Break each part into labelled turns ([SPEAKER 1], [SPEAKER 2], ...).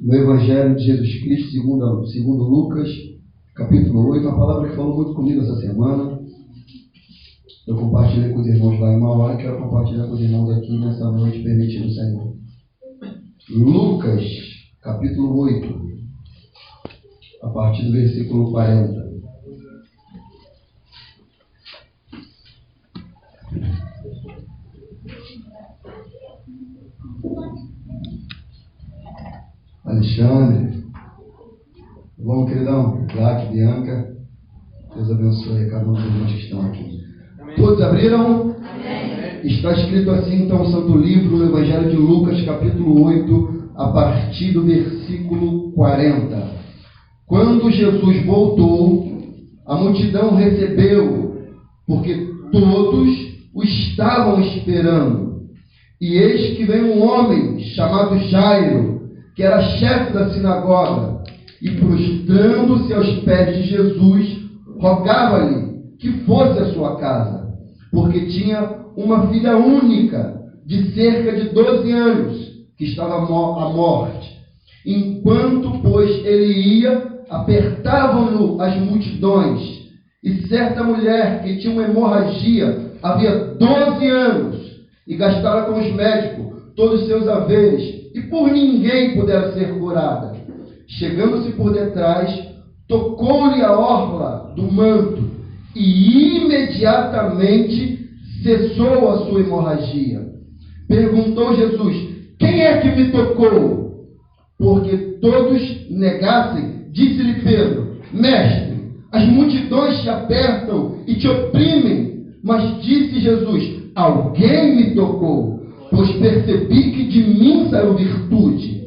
[SPEAKER 1] No Evangelho de Jesus Cristo, segundo Lucas, capítulo 8, uma palavra que falou muito comigo essa semana. Eu compartilhei com os irmãos lá em Mauá e quero compartilhar com os irmãos aqui nessa noite, permitindo o Senhor. Lucas, capítulo 8, a partir do versículo 40. Alexandre, bom, queridão, Isaac, Bianca, Deus abençoe cada um dos irmãos que estão aqui. Amém. Todos abriram? Amém. Está escrito assim, então, o Santo Livro, no Evangelho de Lucas, capítulo 8, a partir do versículo 40. Quando Jesus voltou, a multidão recebeu, porque todos o estavam esperando. E eis que veio um homem chamado Jairo, que era chefe da sinagoga, e prostrando-se aos pés de Jesus, rogava-lhe que fosse à sua casa, porque tinha uma filha única, de cerca de 12 anos, que estava à morte. Enquanto, pois, ele ia, apertavam-no as multidões, e certa mulher que tinha uma hemorragia havia 12 anos, e gastara com os médicos todos os seus haveres, e por ninguém pudera ser curada. Chegando-se por detrás, tocou-lhe a orla do manto, e imediatamente cessou a sua hemorragia. Perguntou Jesus: quem é que me tocou? Porque todos negassem, disse-lhe Pedro: Mestre, as multidões te apertam e te oprimem. Mas disse Jesus: alguém me tocou, pois percebi que de mim saiu virtude.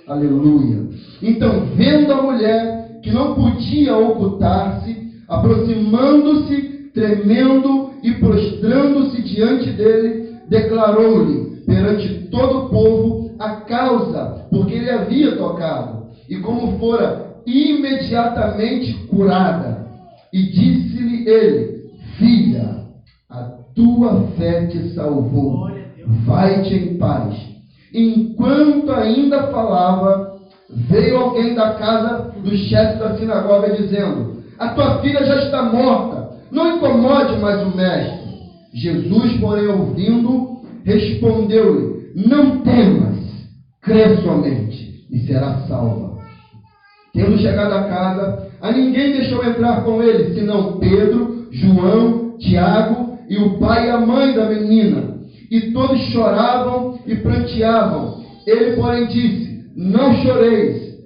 [SPEAKER 1] Aleluia. Então, vendo a mulher que não podia ocultar-se, aproximando-se, tremendo e prostrando-se diante dele, declarou-lhe perante todo o povo a causa porque ele havia tocado, e como fora imediatamente curada. E disse-lhe ele: filha, a tua fé te salvou. Vai-te em paz. Enquanto ainda falava, veio alguém da casa do chefe da sinagoga, dizendo: a tua filha já está morta, não incomode mais o mestre. Jesus, porém, ouvindo, respondeu-lhe: não temas, crê somente, e será salva. Tendo chegado a casa, a ninguém deixou entrar com ele, senão Pedro, João, Tiago e o pai e a mãe da menina. E todos choravam e pranteavam. Ele, porém, disse: não choreis,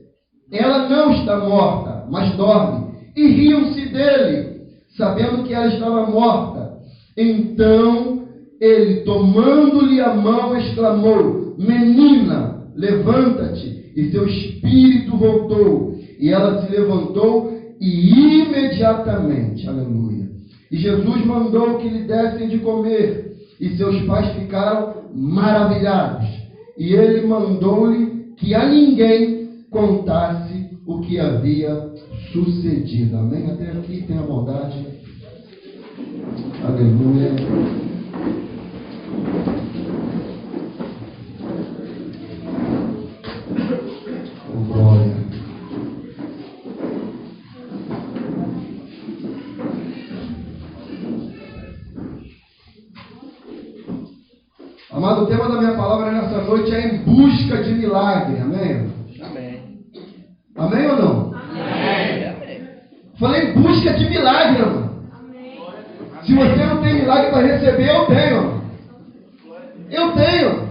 [SPEAKER 1] ela não está morta, mas dorme. E riam-se dele, sabendo que ela estava morta. Então ele, tomando-lhe a mão, exclamou: menina, levanta-te. E seu espírito voltou, e ela se levantou, e imediatamente, aleluia, e Jesus mandou que lhe dessem de comer. E seus pais ficaram maravilhados. E ele mandou-lhe que a ninguém contasse o que havia sucedido. Amém? Até aqui tem a bondade. Aleluia. Oh, glória. Amado, o tema da minha palavra nessa noite é em busca de milagre. Amém?
[SPEAKER 2] Amém.
[SPEAKER 1] Amém ou não?
[SPEAKER 2] Amém.
[SPEAKER 1] Falei em busca de milagre, irmão.
[SPEAKER 3] Amém.
[SPEAKER 1] Se você não tem milagre para receber, eu tenho. Eu tenho.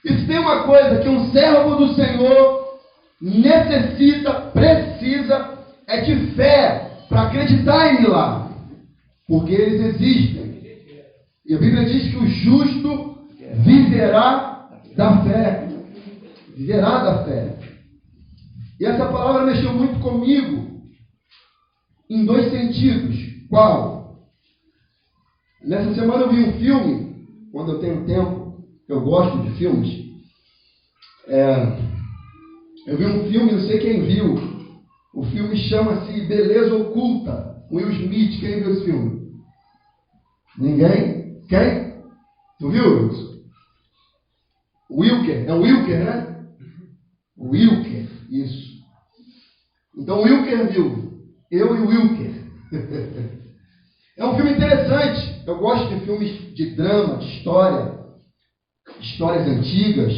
[SPEAKER 1] E se tem uma coisa que um servo do Senhor necessita, precisa, é de fé para acreditar em milagre. Porque eles existem. E a Bíblia diz que o justo viverá da fé. Viverá da fé. E essa palavra mexeu muito comigo em dois sentidos. Qual? Nessa semana eu vi um filme, quando eu tenho tempo, eu gosto de filmes. Eu vi um filme, não sei quem viu. O filme chama-se Beleza Oculta. Will Smith, quem viu esse filme? Ninguém? Quem? Tu viu, Wilson? Wilker, é o Wilker, né? O Wilker, isso. Então o Wilker viu. Eu e o Wilker. É um filme interessante. Eu gosto de filmes de drama, de história, histórias antigas.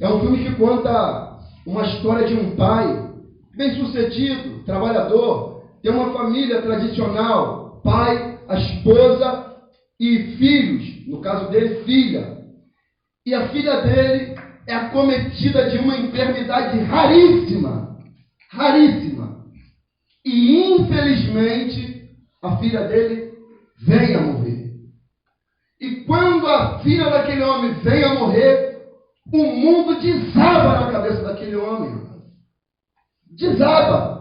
[SPEAKER 1] É um filme que conta uma história de um pai bem-sucedido, trabalhador, tem uma família tradicional, pai, a esposa e filhos, no caso dele, filha. E a filha dele é acometida de uma enfermidade raríssima, raríssima. E, infelizmente, a filha dele vem a morrer. E quando a filha daquele homem vem a morrer, o mundo desaba na cabeça daquele homem. Desaba.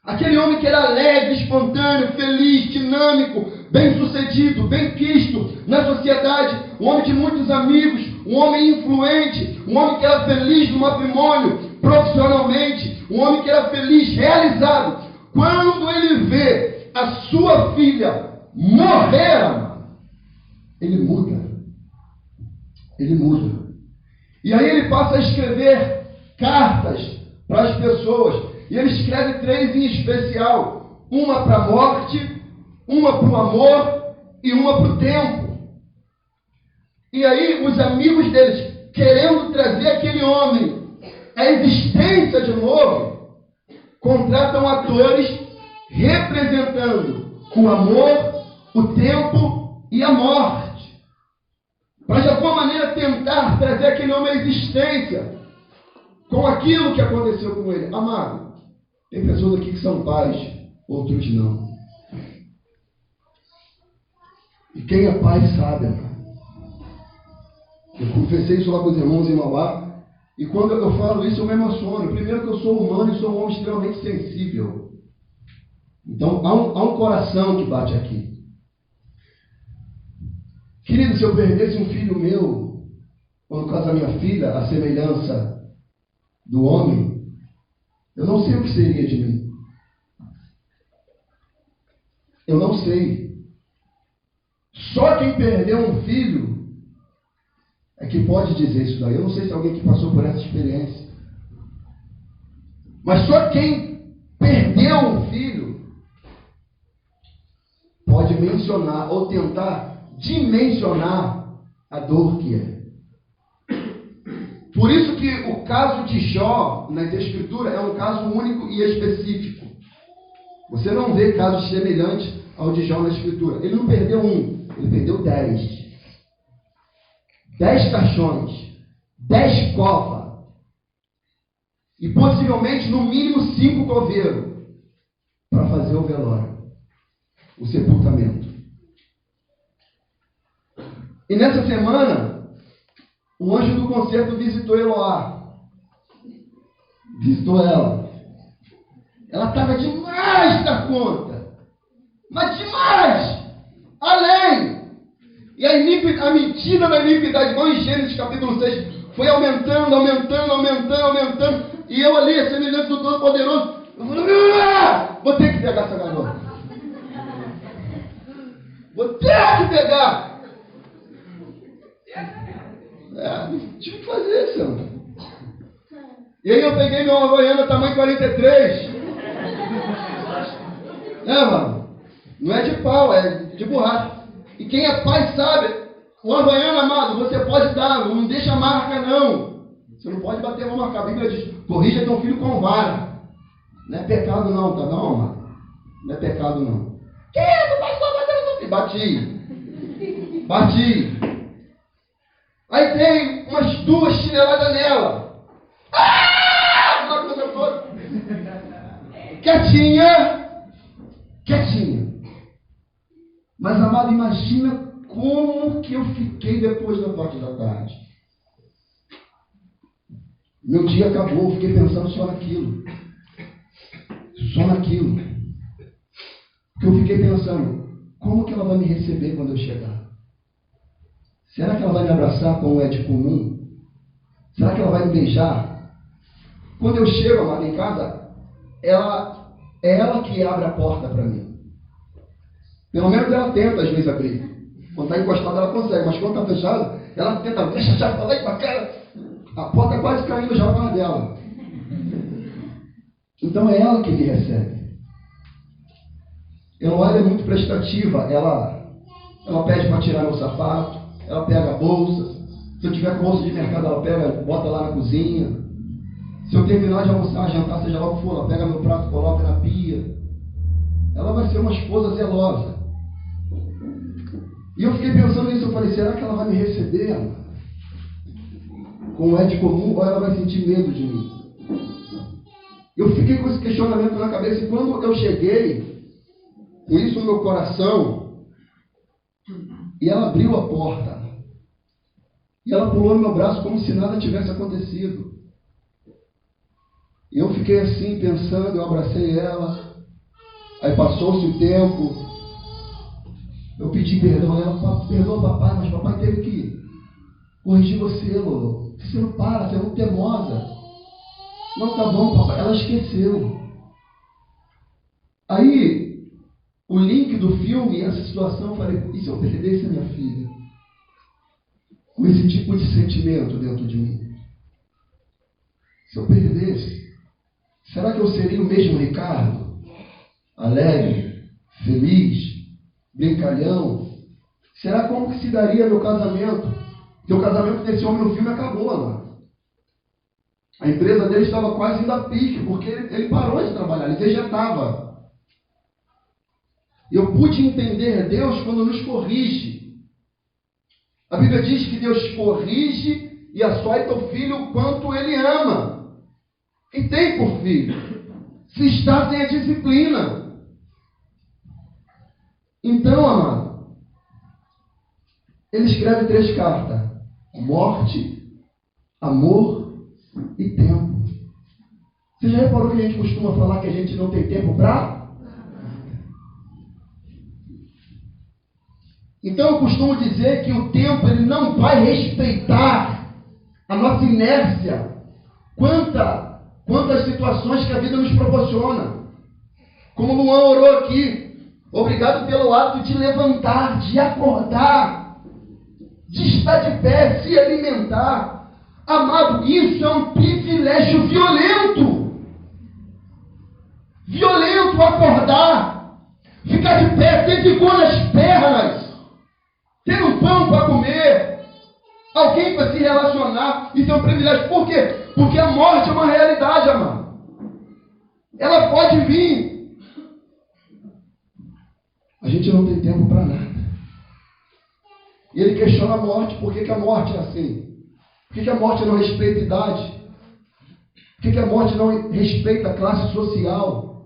[SPEAKER 1] Aquele homem que era alegre, espontâneo, feliz, dinâmico, bem-sucedido, bem-quisto na sociedade, um homem de muitos amigos, um homem influente, um homem que era feliz no matrimônio, profissionalmente, um homem que era feliz, realizado. Quando ele vê a sua filha morrer, ele muda. Ele muda. E aí ele passa a escrever cartas para as pessoas. E ele escreve 3 em especial. Uma para a morte, uma para o amor e uma para o tempo. E aí os amigos deles, querendo trazer aquele homem à existência de novo, contratam atores representando o amor, o tempo e a morte. Para de alguma maneira tentar trazer aquele homem à existência com aquilo que aconteceu com ele. Amado, tem pessoas aqui que são pais, outros não. E quem é pai sabe, amado. Eu confessei isso lá com os irmãos em Mauá, e quando eu falo isso eu me emociono. Primeiro que eu sou humano e sou um homem extremamente sensível. Então há um coração que bate aqui. Querido, se eu perdesse um filho meu, ou no caso da minha filha, a semelhança do homem, eu não sei o que seria de mim. Eu não sei. Só quem perdeu um filho é que pode dizer isso daí. Eu não sei se alguém que passou por essa experiência. Mas só quem perdeu um filho pode mencionar ou tentar dimensionar a dor que é. Por isso que o caso de Jó na Escritura é um caso único e específico. Você não vê casos semelhantes ao de Jó na Escritura. Ele não perdeu um, ele perdeu 10. 10 caixões, 10 covas. E possivelmente, no mínimo, 5 coveiros para fazer o velório, o sepultamento. E nessa semana, o anjo do concerto visitou Eloá. Visitou ela. Ela estava demais da conta. Mas demais! Além! E a mentira da iniquidade, igual em Gênesis capítulo 6, foi aumentando. E eu ali, a semelhança do Todo-Poderoso, vou ter que pegar essa garota. Vou ter que pegar. Tive que fazer isso. E aí eu peguei meu Havaiana tamanho 43. Mano, não é de pau, é de borracha. E quem é pai sabe, o Havaiana, amado, você pode dar, não deixa marca não. Você não pode bater uma marca. A Bíblia diz, corrija teu filho com vara. Não é pecado não, tá não, amado? Não é pecado não. Que isso? Pai, só batendo no filho. Bati. Aí tem umas 2 chineladas nela. Aquela coisa toda. Quietinha. Mas, amado, imagina como que eu fiquei depois da parte da tarde. Meu dia acabou, eu fiquei pensando só naquilo. Porque eu fiquei pensando, como que ela vai me receber quando eu chegar? Será que ela vai me abraçar como é de comum? Será que ela vai me beijar? Quando eu chego, amado, em casa, é ela que abre a porta para mim. Pelo menos ela tenta, às vezes, abrir. Quando está encostada, ela consegue. Mas quando está fechada, ela tenta, deixa a chave para lá e para cá. A porta quase caiu no jantar dela. Então é ela que me recebe. Eloá é muito prestativa. Ela pede para tirar meu sapato, ela pega a bolsa. Se eu tiver com bolsa de mercado, ela pega, bota lá na cozinha. Se eu terminar de almoçar, jantar, seja lá o que for, ela pega meu prato, coloca na pia. Ela vai ser uma esposa zelosa. E eu fiquei pensando nisso, eu falei, será que ela vai me receber, como é de comum, ou ela vai sentir medo de mim? Eu fiquei com esse questionamento na cabeça, e quando eu cheguei, com isso no meu coração, e ela abriu a porta, e ela pulou no meu braço como se nada tivesse acontecido. E eu fiquei assim, pensando, eu abracei ela, aí passou-se o tempo, eu pedi perdão a ela, perdoa papai, mas papai teve que corrigir você, Lolo. Você não para, você é muito teimosa. Não, tá bom, papai. Ela esqueceu. Aí, o link do filme, essa situação, eu falei, e se eu perdesse a minha filha? Com esse tipo de sentimento dentro de mim? Se eu perdesse, será que eu seria o mesmo Ricardo? Alegre, feliz, brincalhão? Será como que se daria meu casamento? Porque o casamento desse homem no filme acabou, mano. A empresa dele estava quase indo a pique, porque ele parou de trabalhar, ele vegetava. Eu pude entender Deus quando nos corrige. A Bíblia diz que Deus corrige e açoita o filho quanto ele ama. E tem por filho. Se está sem a disciplina. Então, amado, ele escreve 3 cartas. Morte, amor e tempo. Você já reparou que a gente costuma falar que a gente não tem tempo para? Então eu costumo dizer que o tempo ele não vai respeitar a nossa inércia quantas situações que a vida nos proporciona. Como o Luan orou aqui, obrigado pelo ato de levantar, de acordar, de estar de pé, se alimentar. Amado, isso é um privilégio violento. Violento acordar, ficar de pé, ter vigor nas pernas, ter um pão para comer, alguém para se relacionar. Isso é um privilégio. Por quê? Porque a morte é uma realidade, amado. Ela pode vir. A gente não tem tempo para nada. E ele questiona a morte. Por que a morte é assim? Por que a morte não respeita a idade? Por que a morte não respeita a classe social?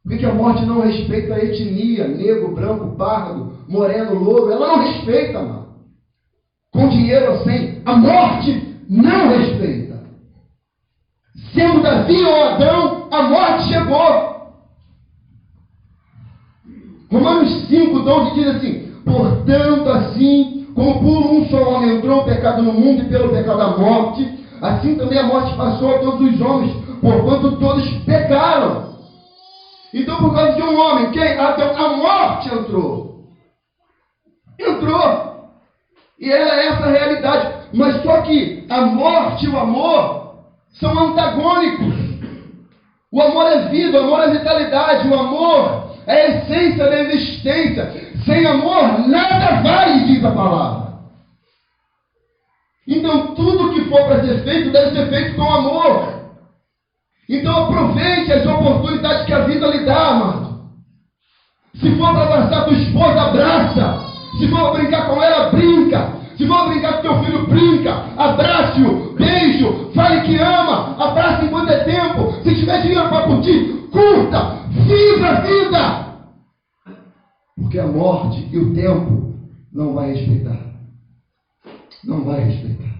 [SPEAKER 1] Por que a morte não respeita a etnia? Negro, branco, pardo, moreno, louro. Ela não respeita, mano. Com dinheiro ou sem. A morte não respeita. Sendo Davi ou Adão, a morte chegou. Romanos 5:12 diz assim: portanto, assim como por um só homem entrou o pecado no mundo e pelo pecado a morte, assim também a morte passou a todos os homens, porquanto todos pecaram. Então, por causa de um homem, quem? Adão, a morte entrou. Entrou. E era essa a realidade. Mas só que a morte e o amor são antagônicos. O amor é vida, o amor é vitalidade, o amor é a essência da existência. Sem amor, nada vale, diz a palavra. Então, tudo que for para ser feito, deve ser feito com amor. Então, aproveite as oportunidades que a vida lhe dá, amado. Se for para abraçar tua esposa, abraça. Se for para brincar com ela, brinca. Se for brincar com teu filho, brinca. Abrace-o, beijo, fale que ama. Abrace enquanto é tempo. Se tiver dinheiro para curtir, curta. Viva a vida. Porque a morte e o tempo não vai respeitar. Não vai respeitar.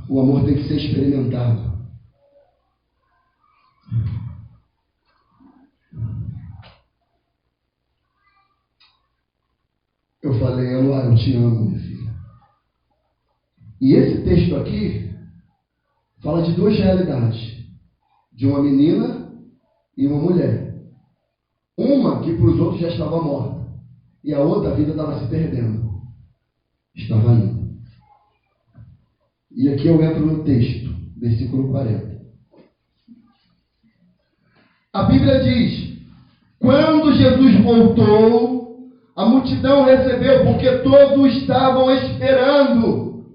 [SPEAKER 1] O amor tem que ser experimentado. Eu falei, Eloá, eu te amo, minha filha. E esse texto aqui fala de 2 realidades. De uma menina e uma mulher. Uma que para os outros já estava morta. E a outra, a vida estava se perdendo. Estava indo. E aqui eu entro no texto, versículo 40. A Bíblia diz: quando Jesus voltou, a multidão recebeu, porque todos estavam esperando.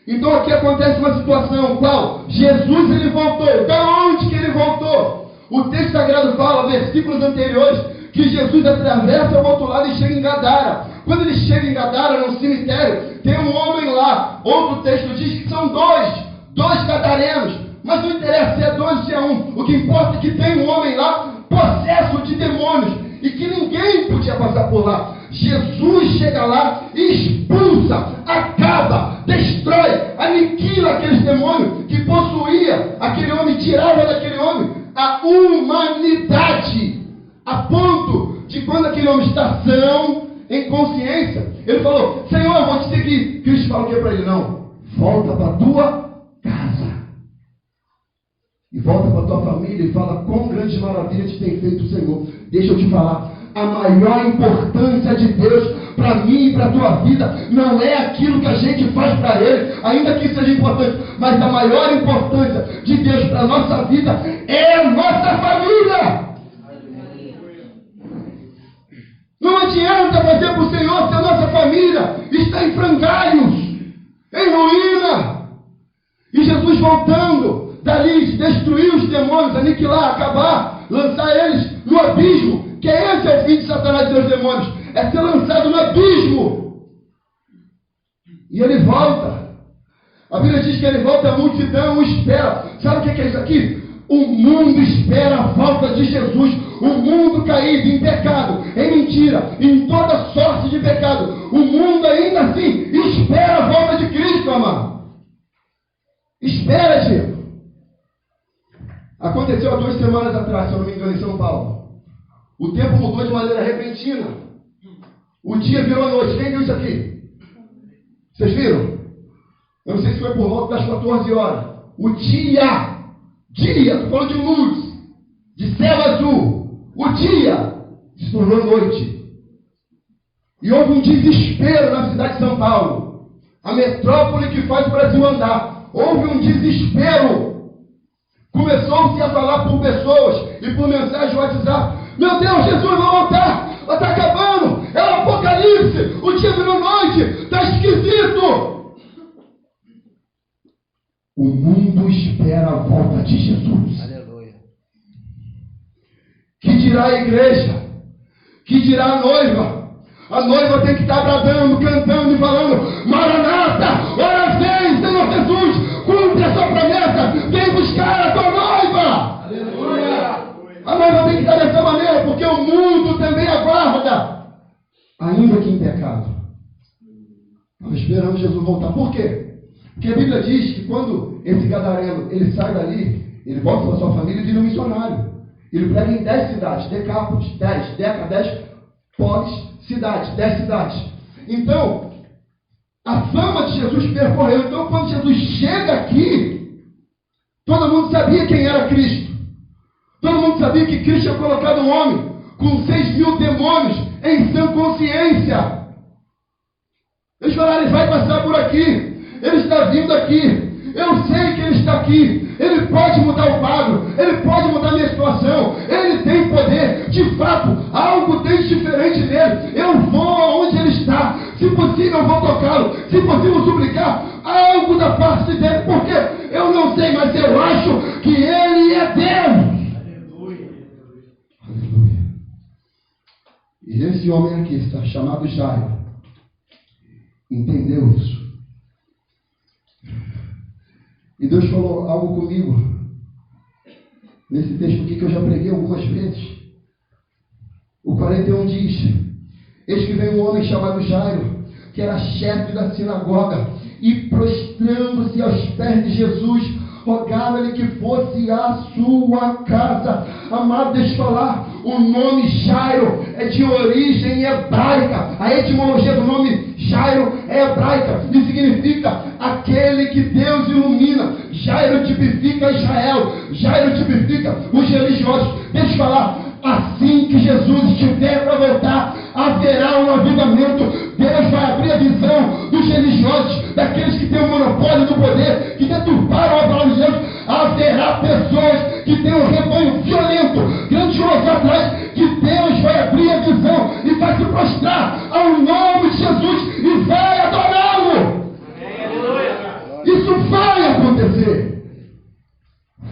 [SPEAKER 1] Então aqui acontece uma situação, qual? Jesus ele voltou. Da onde que ele voltou? O texto sagrado fala, versículos anteriores, que Jesus atravessa o outro lado e chega em Gadara. Quando ele chega em Gadara, no cemitério, tem um homem lá. Outro texto diz que são dois gadarenos. Mas não interessa se é dois ou se é um. O que importa é que tem um homem lá, possesso de demônios, e que ninguém podia passar por lá. Jesus chega lá e expulsa, acaba, destrói, aniquila aqueles demônios que possuía aquele homem, tirava daquele homem a humanidade, a ponto de quando aquele homem está são, em consciência, ele falou: Senhor, eu vou te seguir. Cristo fala o que para ele? Não, volta para a tua casa. E volta para a tua família e fala quão grande maravilha te tem feito o Senhor. Deixa eu te falar, a maior importância de Deus para mim e para a tua vida não é aquilo que a gente faz para Ele, ainda que seja importante, mas a maior importância de Deus para a nossa vida é a nossa família. Não adianta fazer para o Senhor se a nossa família está em frangalhos, em ruína. E Jesus voltando dali, destruir os demônios, aniquilar, acabar, lançar eles no abismo, que esse é o fim de Satanás e seus demônios, é ser lançado no abismo. E ele volta. A Bíblia diz que ele volta, a multidão o espera. Sabe o que é isso aqui? O mundo espera a volta de Jesus. O mundo caído em pecado, em mentira, em toda sorte de pecado. O mundo ainda assim espera a volta de Cristo, amado. Espera, Diego. Aconteceu há 2 semanas atrás, se eu não me engano, em São Paulo. O tempo mudou de maneira repentina. O dia virou noite. Quem viu isso aqui? Vocês viram? Eu não sei se foi por volta das 14 horas. O dia, estou falando de luz, de céu azul. O dia se tornou noite. E houve um desespero na cidade de São Paulo. A metrópole que faz o Brasil andar. Houve um desespero. Começou-se a falar por pessoas e por mensagem do WhatsApp: meu Deus, Jesus vai voltar, está acabando, é o apocalipse, o dia virou noite, está esquisito. O mundo espera a volta de Jesus.
[SPEAKER 2] Aleluia.
[SPEAKER 1] Que dirá a igreja? Que dirá a noiva? A noiva tem que estar bradando, cantando e falando: Maranata, ora vem, Senhor Jesus, cumpre a sua promessa, vem buscar a tua noiva. Aleluia. A noiva tem que estar dessa maneira, porque o mundo também aguarda, ainda que em pecado. Nós esperamos Jesus voltar. Por quê? Porque a Bíblia diz que quando esse gadareno ele sai dali, ele volta para sua família e vira um missionário. Ele prega em 10 cidades, Decápolis, 10 polis, cidades, 10 cidades. Então, a fama de Jesus percorreu. Então, quando Jesus chega aqui, todo mundo sabia quem era Cristo. Todo mundo sabia que Cristo tinha colocado um homem com 6.000 demônios em sã consciência. Eles falaram: ele vai passar por aqui, ele está vindo aqui, eu sei que ele está aqui, ele pode mudar o quadro, ele pode mudar a minha situação, ele tem poder, de fato, algo tem diferente nele, eu vou aonde ele está, se possível eu vou tocá-lo, se possível suplicar algo da parte dele, porque eu não sei, mas eu acho que ele é Deus. Aleluia. E esse homem aqui, está chamado Jairo, entendeu isso. E Deus falou algo comigo nesse texto aqui que eu já preguei algumas vezes. O 41 diz: eis que veio um homem chamado Jairo, que era chefe da sinagoga, e prostrando-se aos pés de Jesus, rogava-lhe que fosse à sua casa. Amado, deixa eu falar, o nome Jairo é de origem hebraica. A etimologia do nome Jairo é hebraica e significa aquele que Deus ilumina. Jairo tipifica Israel, Jairo tipifica os religiosos. Deixa eu falar, assim que Jesus estiver para voltar, haverá um avivamento. Deus vai abrir a visão dos religiosos, daqueles que têm o monopólio do poder, que deturparam a palavra de Deus. Haverá pessoas que têm um rebanho violento, grandioso atrás, que Deus vai abrir a visão e vai se prostrar ao nome de Jesus e vai adorá-lo. Isso vai acontecer.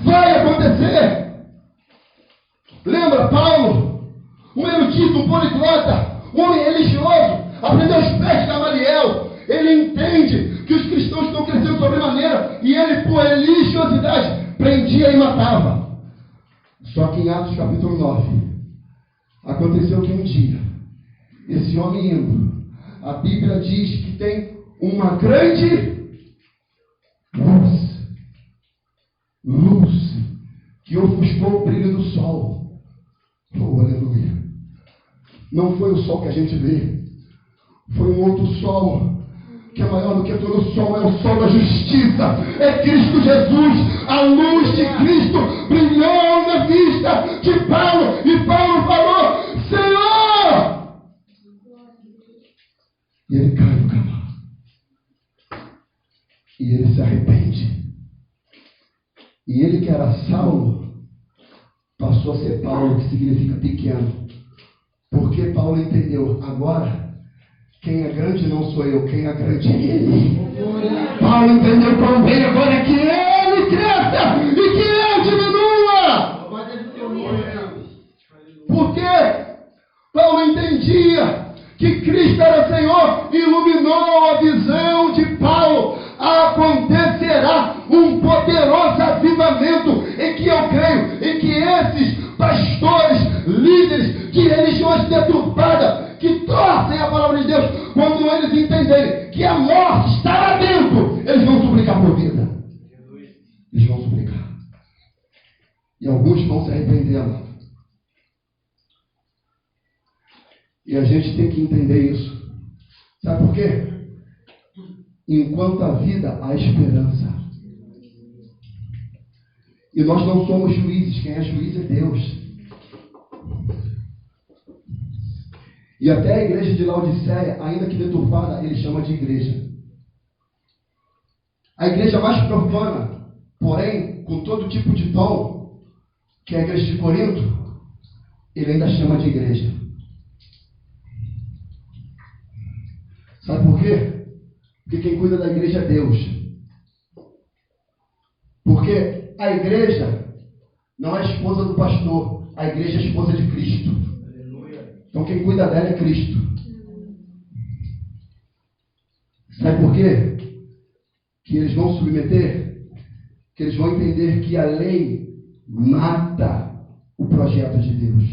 [SPEAKER 1] Vai acontecer. Lembra Paulo? Um erudito, um poliglota, um homem religioso, aprendeu aos pés de Gamaliel. Ele entende que os cristãos estão crescendo sobremaneira e ele, por religiosidade, prendia e matava. Só que em Atos capítulo 9, aconteceu que um dia, esse homem indo, a Bíblia diz que tem uma grande luz, que ofuscou o brilho do sol. Oh, aleluia. Não foi o sol que a gente vê, foi um outro sol, que é maior do que todo sol, é o sol da justiça, é Cristo Jesus. A luz de Cristo brilhou na vista de Paulo, e Paulo falou: Senhor! E ele cai no cavalo, e ele se arrepende, e ele que era Saulo passou a ser Paulo, que significa pequeno, porque Paulo entendeu: agora quem é grande não sou eu, quem é grande é ele. Paulo entendeu quão bem agora é que ele cresça e que eu diminua. Porque Paulo entendia que Cristo era Senhor, iluminou a visão de Paulo. Acontecerá um poderoso avivamento em que eu creio, em que esses pastores, líderes de religiões deturpadas, que torcem a palavra de Deus, quando eles entenderem que a morte está lá dentro, eles vão suplicar por vida. Eles vão suplicar. E alguns vão se arrependendo. E a gente tem que entender isso. Sabe por quê? Enquanto a vida, há esperança. E nós não somos juízes. Quem é juiz é Deus. E até a igreja de Laodiceia, ainda que deturpada, ele chama de igreja. A igreja mais profana, porém, com todo tipo de dom, que é a igreja de Corinto, ele ainda chama de igreja. Sabe por quê? Porque quem cuida da igreja é Deus. Porque a igreja não é a esposa do pastor, a igreja é a esposa de Cristo. Então quem cuida dela é Cristo. Sabe por quê? Que eles vão submeter, que eles vão entender que a lei mata o projeto de Deus.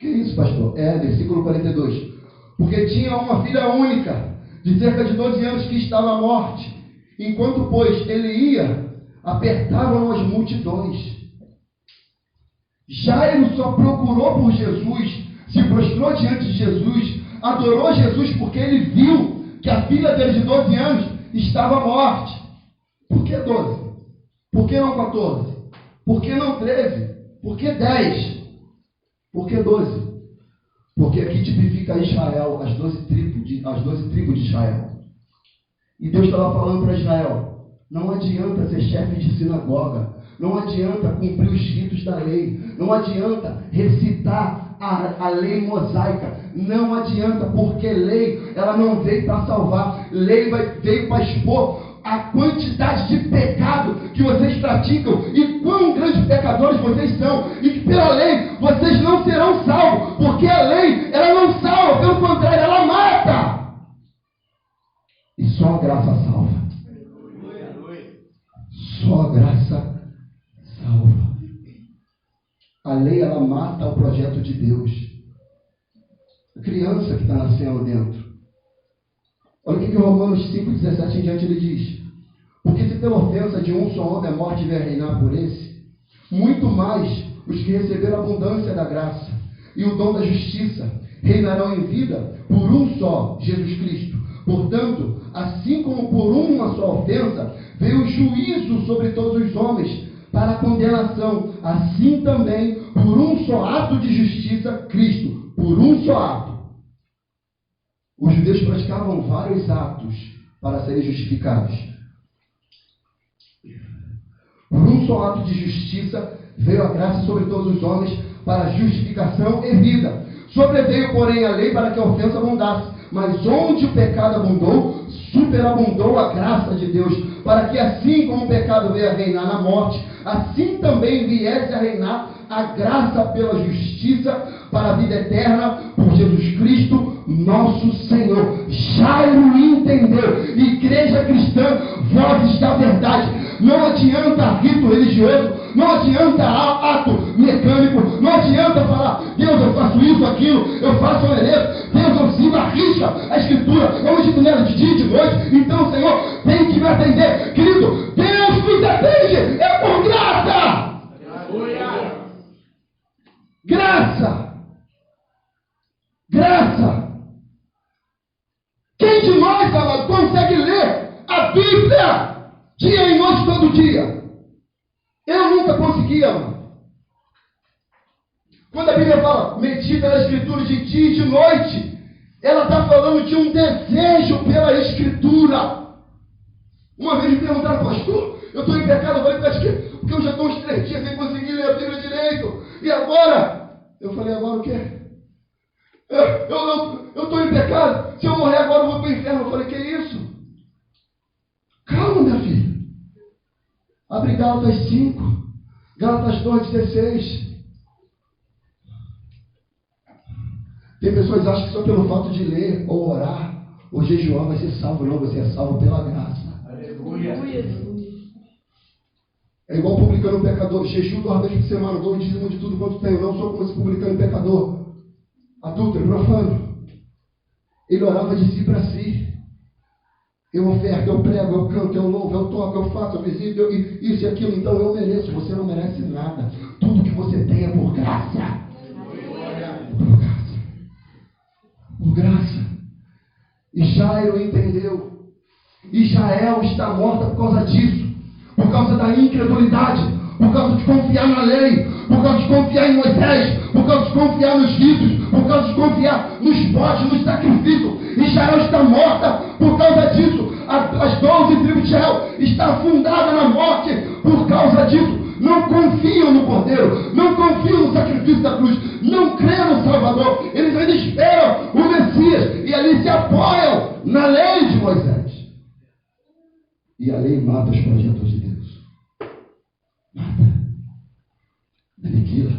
[SPEAKER 1] Que isso, pastor? Versículo 42. Porque tinha uma filha única, de cerca de 12 anos, que estava à morte. Enquanto, pois, ele ia, apertavam as multidões. Jairo só procurou por Jesus, se prostrou diante de Jesus, adorou Jesus, porque ele viu que a filha dele de 12 anos estava à morte. Por que 12? Por que não 14? Por que não 13? Por que 10? Por que 12? Porque aqui tipifica Israel, as 12 tribos de Israel. E Deus estava falando para Israel: não adianta ser chefe de sinagoga, não adianta cumprir os ritos da lei, não adianta recitar a lei mosaica, não adianta, porque lei, ela não veio para salvar, lei veio para expor a quantidade de pecado que vocês praticam e quão grandes pecadores vocês são, e que pela lei vocês não serão salvos, porque a lei, ela não salva, pelo contrário, ela mata. E só a graça salva. Só a graça salva. A lei, ela mata o projeto de Deus. A criança que está nascendo dentro. Olha o que Romanos 5,17 em diante ele diz: porque se pela ofensa de um só homem a morte vier reinar por esse, muito mais os que receberam a abundância da graça e o dom da justiça reinarão em vida por um só, Jesus Cristo. Portanto, assim como por uma só ofensa veio o juízo sobre todos os homens para a condenação, assim também por um só ato de justiça, Cristo, por um só ato. Os judeus praticavam vários atos para serem justificados. Por um só ato de justiça veio a graça sobre todos os homens para justificação e vida. Sobreveio, porém, a lei para que a ofensa abundasse. Mas onde o pecado abundou, superabundou a graça de Deus, para que assim como o pecado veio a reinar na morte, assim também viesse a reinar a graça pela justiça para a vida eterna por Jesus Cristo, nosso Senhor. Jairo entendeu. Igreja cristã, vozes da verdade. Não adianta rito religioso, não adianta ato mecânico, não adianta falar, Deus, eu faço isso, aquilo, eu faço, eu mereço. Deus, eu sigo a risca, a escritura, eu medito nela de dia e de noite. Então, Senhor, tem que me atender. Querido, Deus nos atende, é por graça. Graça. Graça. Quem de nós, amado, consegue ler a Bíblia dia e noite, todo dia? Eu nunca consegui, amado. Quando a Bíblia fala, medita na Escritura de dia e de noite, ela está falando de um desejo pela Escritura. Uma vez me perguntaram, pastor, eu estou em pecado, eu falei, porque eu já estou uns 3 dias sem conseguir ler a Bíblia direito. E agora? Eu falei, agora o quê? Eu estou em pecado. Se eu morrer agora, eu vou para o inferno. Eu falei, que isso? Calma, minha filha. Abre Gálatas 5, Gálatas 2:16. Tem pessoas que acham que só pelo fato de ler, ou orar, ou jejuar vai ser salvo. Não, você é salvo pela graça.
[SPEAKER 2] Aleluia.
[SPEAKER 1] É igual publicando um pecador. Jejum 2 vezes por semana, dou o dízimo de tudo quanto tenho. Não sou como esse publicano pecador. Adúltero, profano. Ele orava de si para si. Eu oferto, eu prego, eu canto, eu louvo, eu toco, eu faço, eu visito, isso e aquilo. Então eu mereço. Você não merece nada. Tudo que você tem é por graça. Por graça. Por graça. E Jairo entendeu. Israel está morta por causa disso. Por causa da incredulidade. Por causa de confiar na lei. Por causa de confiar em Moisés. Por causa de confiar nos ritos. Por causa de confiar nos bodes, nos sacrifícios. Israel está morta por causa disso. As 12 tribos de Israel estão afundadas na morte por causa disso. Não confiam no Cordeiro. Não confiam no sacrifício da cruz. Não creem no Salvador. Eles ainda esperam o Messias. E ali se apoiam na lei de Moisés. E a lei mata os projetos de Deus. Mata. Aniquila.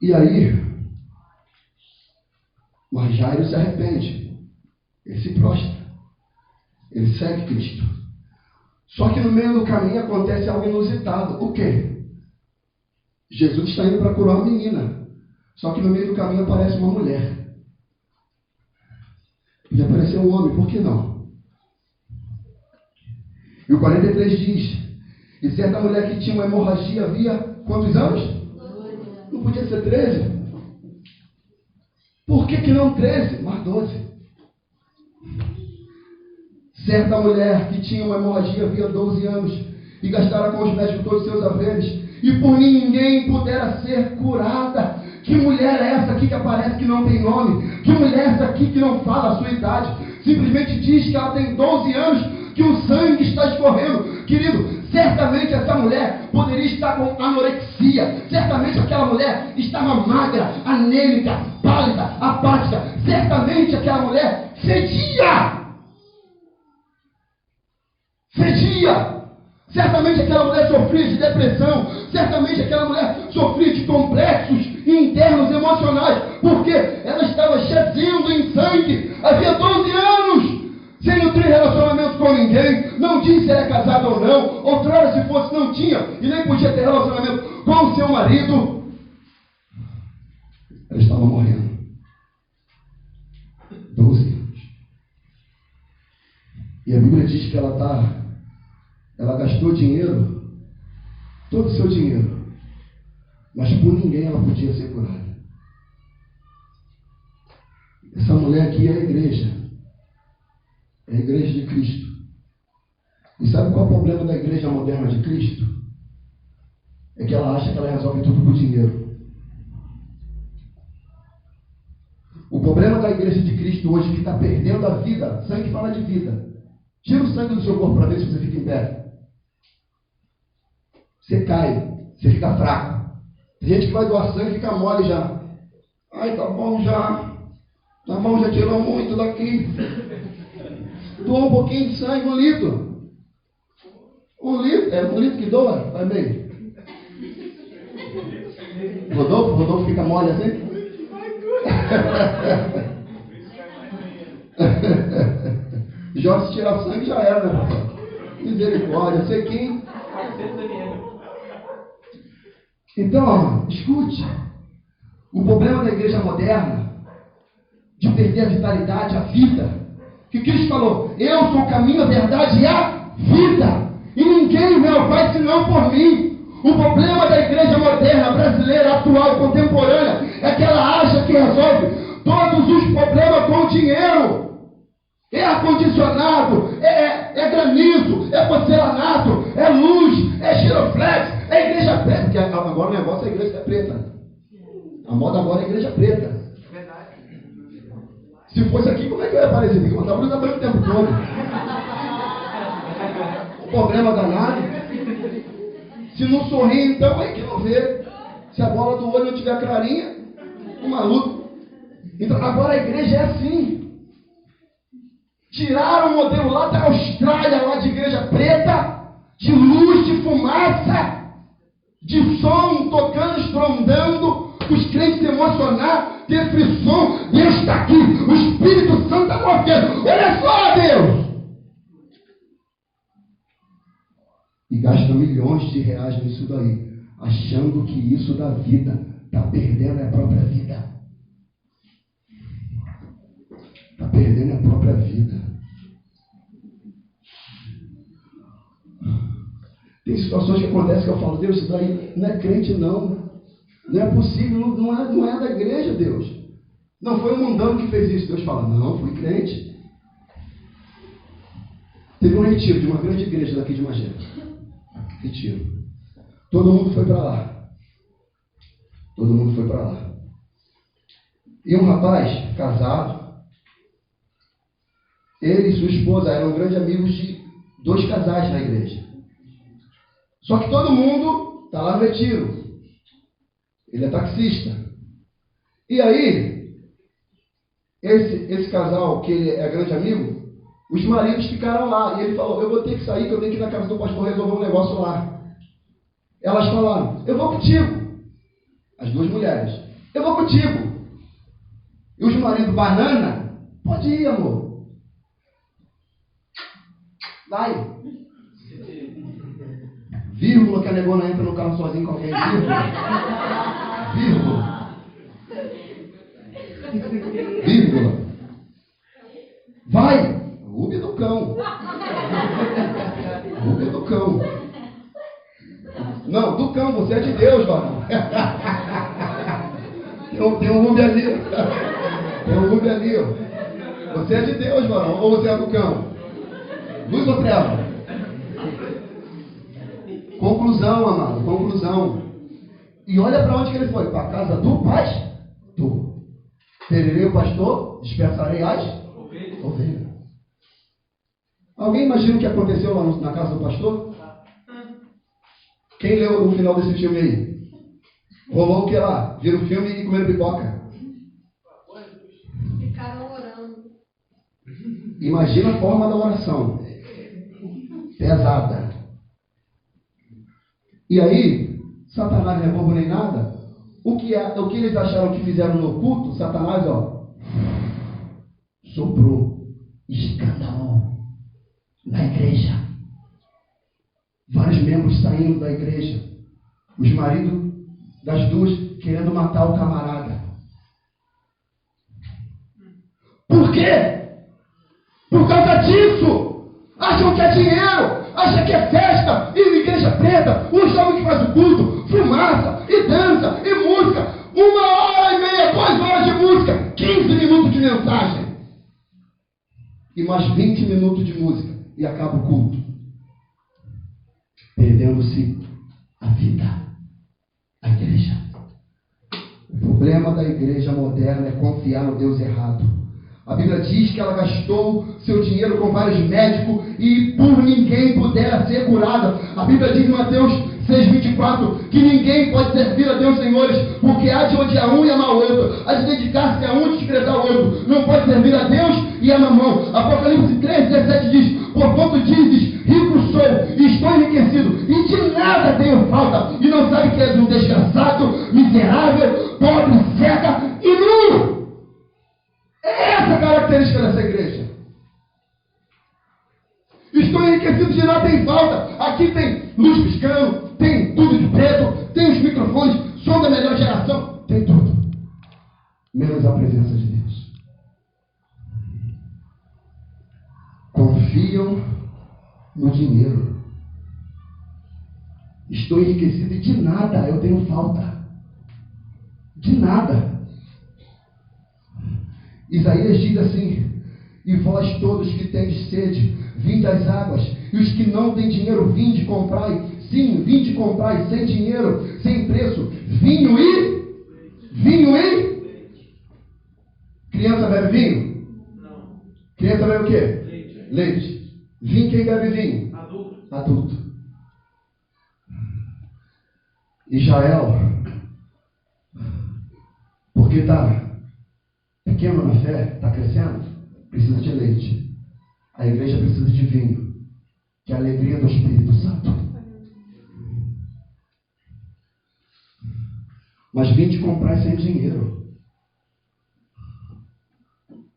[SPEAKER 1] E aí, mas Jairo se arrepende. Ele se prostra. Ele segue Cristo. Só que no meio do caminho acontece algo inusitado. O quê? Jesus está indo para curar uma menina. Só que no meio do caminho aparece uma mulher. E apareceu um homem, por que não? E o 43 diz, e certa mulher que tinha uma hemorragia havia quantos anos? 12. Não podia ser 13? Por que não 13? Mas 12. Certa mulher que tinha uma hemorragia havia 12 anos e gastara com os médicos todos os seus haveres e por ninguém pudera ser curada. Que mulher é essa aqui que aparece que não tem nome? Que mulher é essa aqui que não fala a sua idade? Simplesmente diz que ela tem 12 anos, que o sangue está escorrendo. Querido, certamente essa mulher poderia estar com anorexia. Certamente aquela mulher estava magra, anêmica, pálida, apática. Certamente aquela mulher cedia. Certamente aquela mulher sofria de depressão. Certamente aquela mulher sofria de complexos internos emocionais. Porque ela estava chazendo em sangue. Havia 12 anos. Sem nutrir relacionamento com ninguém. Não disse se era casada ou não. Outrora, se fosse, não tinha. E nem podia ter relacionamento com o seu marido. Ela estava morrendo. 12 anos. E a Bíblia diz que ela gastou dinheiro, todo o seu dinheiro, mas por ninguém ela podia ser curada. Essa mulher aqui é a igreja de Cristo. E sabe qual é o problema da igreja moderna de Cristo? É que ela acha que ela resolve tudo por dinheiro. O problema da igreja de Cristo hoje que está perdendo a vida, sangue fala de vida. Tira o sangue do seu corpo para ver se você fica em pé. Você cai, você fica fraco. Tem gente que vai doar sangue e fica mole já. Ai, tá bom já. Tá bom, já tirou muito daqui. Doa um pouquinho de sangue, 1 litro. 1 litro? É 1 litro que doa? Vai meio. Rodolfo fica mole assim? Jorge, se tirar sangue já era, né, papai? Misericórdia, sequinho. Então, escute. O problema da igreja moderna, de perder a vitalidade, a vida, que Cristo falou: eu sou o caminho, a verdade e a vida. E ninguém vem ao Pai senão por mim. O problema da igreja moderna, brasileira, atual, contemporânea, é que ela acha que resolve todos os problemas com dinheiro. É ar-condicionado, é granizo, é porcelanato, é luz, é giroflex, é igreja preta. Porque agora o negócio é a igreja preta. A moda agora é a igreja preta. Se fosse aqui, como é que eu ia aparecer? Tem que botar a blusa branca o tempo todo. O problema danado. Se não sorrir, então é que não vê. Se a bola do olho não tiver clarinha, um maluco. Então agora a igreja é assim. Tiraram o modelo lá da Austrália, lá de igreja preta, de luz, de fumaça, de som tocando, estrondando, os crentes se emocionar, ter frisson. Deus está aqui, o Espírito Santo está movendo. Olha só, Deus! E gasta milhões de reais nisso daí, achando que isso dá vida. Está perdendo a própria vida. Está perdendo a própria vida. Tem situações que acontecem que eu falo: Deus, isso daí não é crente não. Não é possível, não é da igreja, Deus. Não foi o mundano que fez isso. Deus fala: não, fui crente. Teve um retiro de uma grande igreja daqui de Magé. Retiro. Todo mundo foi para lá. Todo mundo foi para lá. E um rapaz casado, ele e sua esposa eram grandes amigos de 2 casais na igreja. Só que todo mundo está lá no retiro. Ele é taxista. E aí, esse casal, que ele é grande amigo, os maridos ficaram lá. E ele falou: eu vou ter que sair, que eu tenho que ir na casa do pastor resolver um negócio lá. Elas falaram: eu vou contigo. As 2 mulheres: eu vou contigo. E os maridos: banana? Pode ir, amor. Vai. Vírgula, que a negona entra no carro sozinho com alguém. Vírgula. Vírgula. Vai. Uber do cão. Uber do cão. Não, do cão, você é de Deus, varão. Tem um Uber ali. Tem um Uber ali, ó. Você é de Deus, varão, ou você é do cão? Luz ou treva? Conclusão, amado, conclusão. E olha para onde que ele foi: para a casa do pastor. Ferirei o pastor, dispersarei as ovelhas. Alguém imagina o que aconteceu lá na casa do pastor? Quem leu o final desse filme aí? Rolou o que lá? Viram o filme e comeram pipoca.
[SPEAKER 3] Ficaram orando.
[SPEAKER 1] Imagina a forma da oração. Pesada. E aí, Satanás não é bobo nem nada. O que eles acharam que fizeram no culto, Satanás, soprou. Escândalo na igreja. Vários membros saindo da igreja. Os maridos das 2 querendo matar o camarada. Por quê? Por causa disso. Acham que é dinheiro. Acha que é festa, e igreja preta, um jovem que faz o culto, fumaça, e dança, e música, 1h30, 2 horas de música, 15 minutos de mensagem, e mais 20 minutos de música, e acaba o culto, perdendo-se a vida, a igreja. O problema da igreja moderna é confiar no Deus errado. A Bíblia diz que ela gastou seu dinheiro com vários médicos e por ninguém pudera ser curada. A Bíblia diz em Mateus 6,24 que ninguém pode servir a Deus, senhores, porque há de odiar um e amar o outro, há de dedicar-se a um e desprezar o outro. Não pode servir a Deus e a mamão. Apocalipse 3,17 diz: porquanto dizes, rico sou e estou enriquecido e de nada tenho falta, e não sabe que és um desgraçado, miserável, pobre, cega e nu. É essa a característica dessa igreja. Estou enriquecido, de nada tem falta. Aqui tem luz piscando, tem tudo de preto, tem os microfones, som da melhor geração, tem tudo, menos a presença de Deus. Confiam no dinheiro. Estou enriquecido e de nada eu tenho falta. De nada. Isaías diz assim: e vós todos que tendes sede, vinde às águas, e os que não têm dinheiro, vinde comprai. Sim, vinde comprai, sem dinheiro, sem preço, vinho e criança bebe vinho? Não. Criança bebe o quê? Leite. Vinho, quem bebe vinho? Adulto. Israel, porque está pequeno na fé, está crescendo, precisa de leite. A igreja precisa de vinho, que é a alegria do Espírito Santo. Mas vinde comprar sem dinheiro.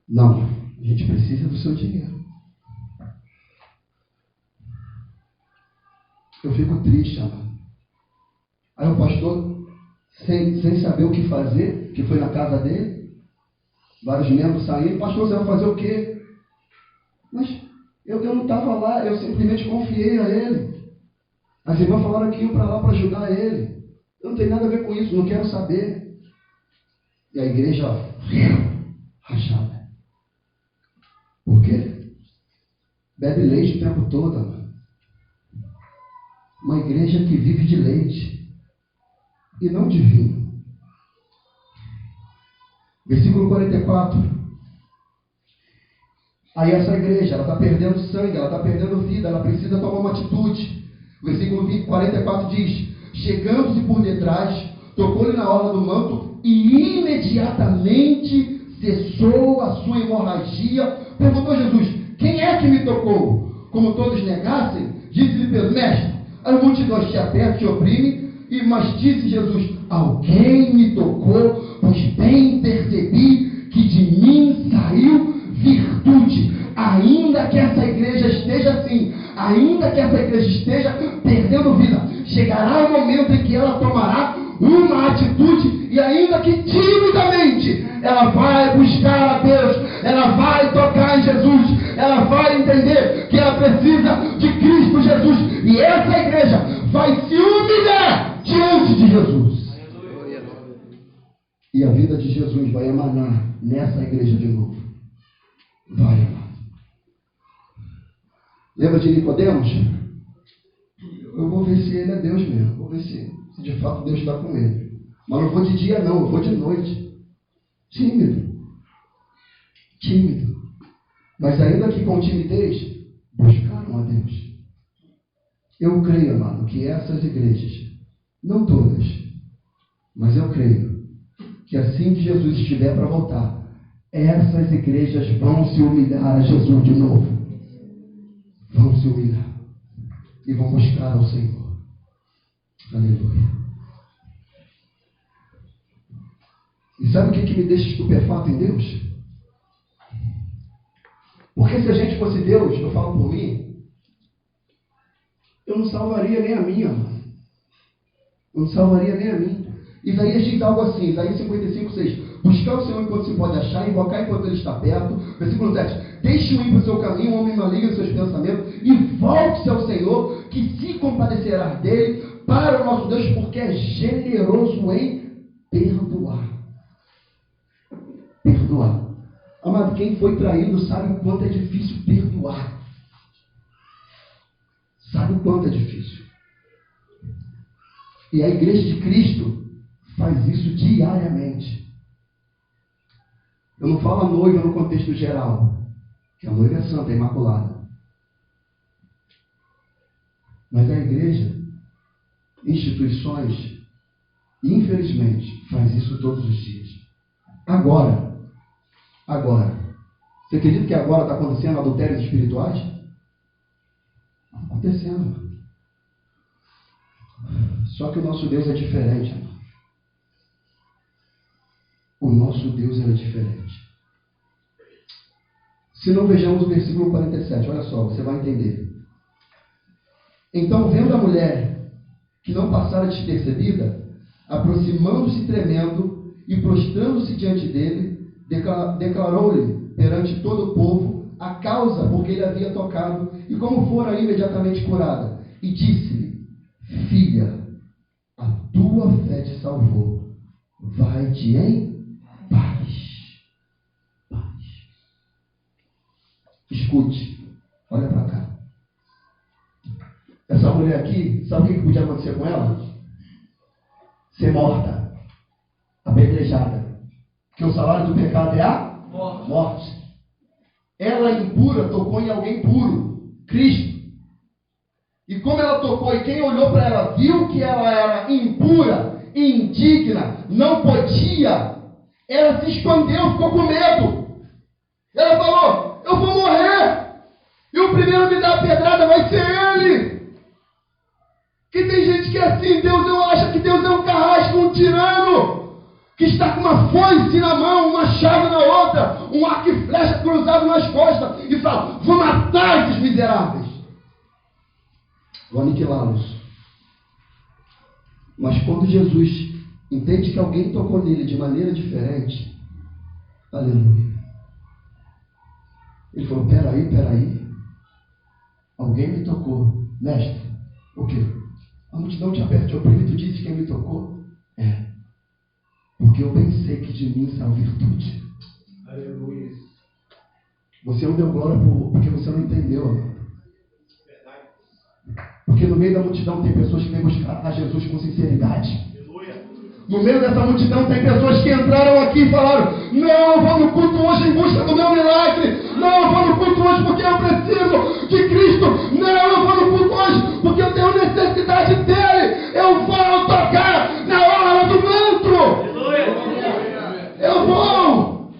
[SPEAKER 1] Não, a gente precisa do seu dinheiro. Eu fico triste, amado. Aí o pastor, sem saber o que fazer, que foi na casa dele, vários membros saíram: pastor, você vai fazer o quê? Mas eu não estava lá, eu simplesmente confiei a ele. As irmãs falaram que iam para lá para ajudar ele. Eu não tenho nada a ver com isso, não quero saber. E a igreja rachada. Por quê? Bebe leite o tempo todo, mano. Uma igreja que vive de leite e não de vinho. Versículo 44. Aí essa igreja, ela está perdendo sangue, ela está perdendo vida, ela precisa tomar uma atitude. O versículo 44 diz: chegando-se por detrás, tocou-lhe na orla do manto e imediatamente cessou a sua hemorragia. Perguntou Jesus: quem é que me tocou? Como todos negassem, disse-lhe Pedro: mestre, as multidões te apertam, te oprimem. Mas disse Jesus: alguém me tocou, pois bem percebi que de mim saiu virtude. Ainda que essa igreja esteja assim, ainda que essa igreja esteja perdendo vida, chegará o momento em que ela tomará uma atitude, e ainda que timidamente, ela vai buscar a Deus, ela vai tocar em Jesus, ela vai entender que ela precisa de Cristo Jesus, e essa igreja vai se humilhar diante de Jesus. E a vida de Jesus vai emanar nessa igreja de novo. Vai emanar. Lembra de Nicodemos? Eu vou ver se ele é Deus mesmo. Vou ver se de fato Deus está com ele. Mas não vou de dia não, eu vou de noite. Tímido. Mas ainda que com timidez, buscaram a Deus. Eu creio, amado, que essas igrejas, não todas, mas eu creio que assim que Jesus estiver para voltar, essas igrejas vão se humilhar a Jesus de novo. Vão se humilhar e vão buscar ao Senhor. Aleluia. E sabe o que me deixa estupefato em Deus? Porque se a gente fosse Deus, eu falo por mim, eu não salvaria nem a minha, mano. Eu não salvaria nem a mim. Isaías diz algo assim, Isaías 55:6. Buscar o Senhor enquanto se pode achar, invocar enquanto ele está perto. Versículo 7. Deixe-o ir para o seu caminho, o homem maligno em seus pensamentos, e volte-se ao Senhor, que se compadecerá dele, para o nosso Deus, porque é generoso em perdoar. Perdoar. Amado, quem foi traído sabe o quanto é difícil perdoar. Sabe o quanto é difícil. E a igreja de Cristo faz isso diariamente. Eu não falo a noiva no contexto geral, que a noiva é santa, é imaculada. Mas a igreja, instituições, infelizmente, faz isso todos os dias. Agora, você acredita que agora está acontecendo adultérios espirituais? Está acontecendo. Só que o nosso Deus é diferente, irmão. O nosso Deus era diferente. Se não, vejamos o versículo 47, olha só, você vai entender. Então, vendo a mulher que não passara despercebida, aproximando-se tremendo e prostrando-se diante dele, declarou-lhe perante todo o povo a causa por que ele havia tocado e como fora imediatamente curada. E disse-lhe: filha, a tua fé te salvou. Vai-te em paz. Paz. Escute, olha para cá. Essa mulher aqui, sabe o que podia acontecer com ela? Ser morta, apedrejada. Porque o salário do pecado é a morte. Ela impura tocou em alguém puro, Cristo. E como ela tocou e quem olhou para ela viu que ela era impura, indigna, não podia, ela se escondeu, ficou com medo. Ela falou: eu vou morrer, e o primeiro a me dar a pedrada vai ser ele. Que tem gente que é assim, Deus acha que Deus é um carrasco, um tirano, que está com uma foice na mão, um machado na outra, um arco e flecha cruzado nas costas, e fala: vou matar esses miseráveis, vou aniquilá-los. Mas quando Jesus entende que alguém tocou nele de maneira diferente, aleluia, ele falou: peraí, alguém me tocou, mestre. O quê? A multidão te aperta, te oprime, tu disse quem me tocou? É, porque eu bem sei que de mim saiu virtude. Aleluia. Você não deu glória porque você não entendeu, amado. Porque no meio da multidão tem pessoas que vêm buscar a Jesus com sinceridade. No meio dessa multidão tem pessoas que entraram aqui e falaram: não, eu vou no culto hoje em busca do meu milagre. Não, eu vou no culto hoje porque eu preciso de Cristo. Não, eu vou no culto hoje porque eu tenho necessidade dele. Eu vou tocar na hora do manto. Eu vou.